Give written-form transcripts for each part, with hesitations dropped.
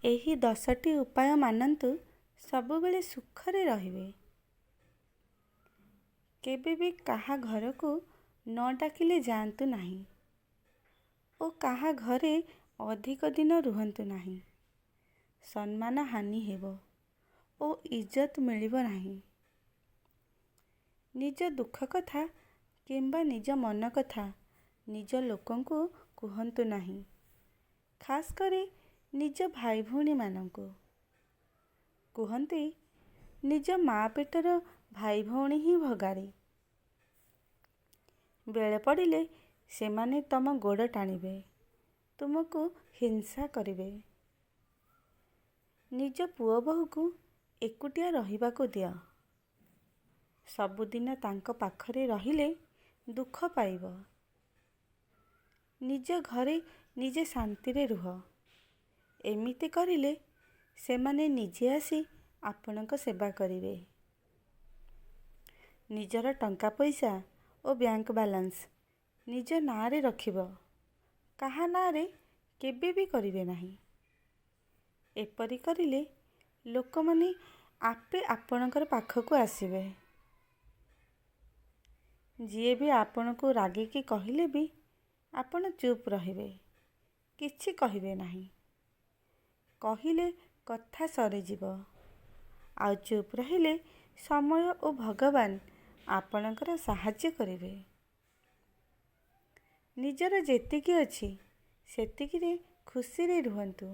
ଏହି 10ଟି ଉପାୟ ମାନନ୍ତୁ, ସବୁବେଳେ ସୁଖରେ ରହିବେ। କେବେ ବି କାହା ଘରକୁ ନ ଡାକିଲେ ଯାଆନ୍ତୁ ନାହିଁ ଓ କାହା ଘରେ ଅଧିକ ଦିନ ରୁହନ୍ତୁ ନାହିଁ। ସମ୍ମାନ ହାନି ହେବ ଓ ଇଜ୍ଜତ ମିଳିବ ନାହିଁ। ନିଜ ଦୁଃଖ କଥା କିମ୍ବା ନିଜ ମନ କଥା ନିଜ ଲୋକଙ୍କୁ କୁହନ୍ତୁ ନାହିଁ, ଖାସ୍ କରି ନିଜ ଭାଇ ଭଉଣୀମାନଙ୍କୁ। କୁହନ୍ତି, ନିଜ ମା ପେଟର ଭାଇ ଭଉଣୀ ହିଁ ଭଗାରୀ। ବେଳେ ପଡ଼ିଲେ ସେମାନେ ତମ ଗୋଡ଼ ଟାଣିବେ, ତୁମକୁ ହିଂସା କରିବେ। ନିଜ ପୁଅ ବୋହୂକୁ ଏକୁଟିଆ ରହିବାକୁ ଦିଅ। ସବୁଦିନ ତାଙ୍କ ପାଖରେ ରହିଲେ ଦୁଃଖ ପାଇବ। ନିଜ ଘରେ ନିଜେ ଶାନ୍ତିରେ ରୁହ। ଏମିତି କରିଲେ ସେମାନେ ନିଜେ ଆସି ଆପଣଙ୍କ ସେବା କରିବେ। ନିଜର ଟଙ୍କା ପଇସା ଓ ବ୍ୟାଙ୍କ ବାଲାନ୍ସ ନିଜ ନାଁରେ ରଖିବ, କାହା ନାଁରେ କେବେ ବି କରିବେ ନାହିଁ। ଏପରି କରିଲେ ଲୋକମାନେ ଆପେ ଆପଣଙ୍କର ପାଖକୁ ଆସିବେ। ଯିଏ ବି ଆପଣଙ୍କୁ ରାଗିକି କହିଲେ ବି ଆପଣ ଚୁପ୍ ରହିବେ, କିଛି କହିବେ ନାହିଁ। କହିଲେ କଥା ସରିଯିବ, ଆଉ ଚୁପ୍ ରହିଲେ ସମୟ ଓ ଭଗବାନ ଆପଣଙ୍କର ସାହାଯ୍ୟ କରିବେ। ନିଜର ଯେତିକି ଅଛି ସେତିକିରେ ଖୁସିରେ ରୁହନ୍ତୁ।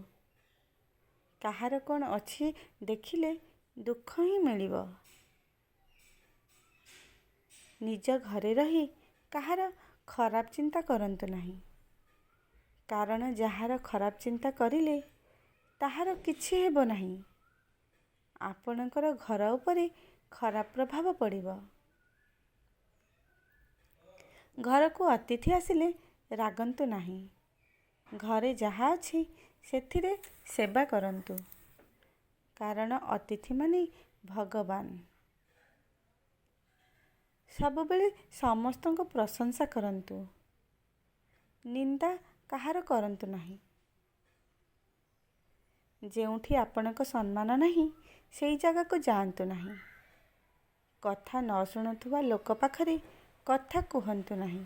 କାହାର କ'ଣ ଅଛି ଦେଖିଲେ ଦୁଃଖ ହିଁ ମିଳିବ। ନିଜ ଘରେ ରହି କାହାର ଖରାପ ଚିନ୍ତା କରନ୍ତୁ ନାହିଁ, କାରଣ ଯାହାର ଖରାପ ଚିନ୍ତା କରିଲେ ତାହାର କିଛି ହେବ ନାହିଁ। ଆପଣଙ୍କର ଘର ଉପରେ ଖରାପ ପ୍ରଭାବ ପଡ଼ିବ। ଘରକୁ ଅତିଥି ଆସିଲେ ରାଗନ୍ତୁ ନାହିଁ। ଘରେ ଯାହା ଅଛି ସେଥିରେ ସେବା କରନ୍ତୁ, କାରଣ ଅତିଥିମାନେ ଭଗବାନ। ସବୁବେଳେ ସମସ୍ତଙ୍କ ପ୍ରଶଂସା କରନ୍ତୁ, ନିନ୍ଦା କାହାର କରନ୍ତୁ ନାହିଁ। ଯେଉଁଠି ଆପଣଙ୍କ ସମ୍ମାନ ନାହିଁ ସେହି ଜାଗାକୁ ଯାଆନ୍ତୁ ନାହିଁ। କଥା ନ ଶୁଣୁଥିବା ଲୋକ ପାଖରେ କଥା କୁହନ୍ତୁ ନାହିଁ।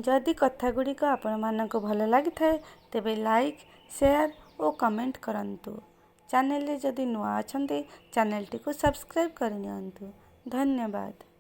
ଯଦି କଥାଗୁଡ଼ିକ ଆପଣମାନଙ୍କୁ ଭଲ ଲାଗିଥାଏ ତେବେ ଲାଇକ୍, ସେୟାର ଓ କମେଣ୍ଟ କରନ୍ତୁ। ଚ୍ୟାନେଲରେ ଯଦି ନୂଆ ଅଛନ୍ତି ଚ୍ୟାନେଲଟିକୁ ସବସ୍କ୍ରାଇବ୍ କରିନିଅନ୍ତୁ। ଧନ୍ୟବାଦ।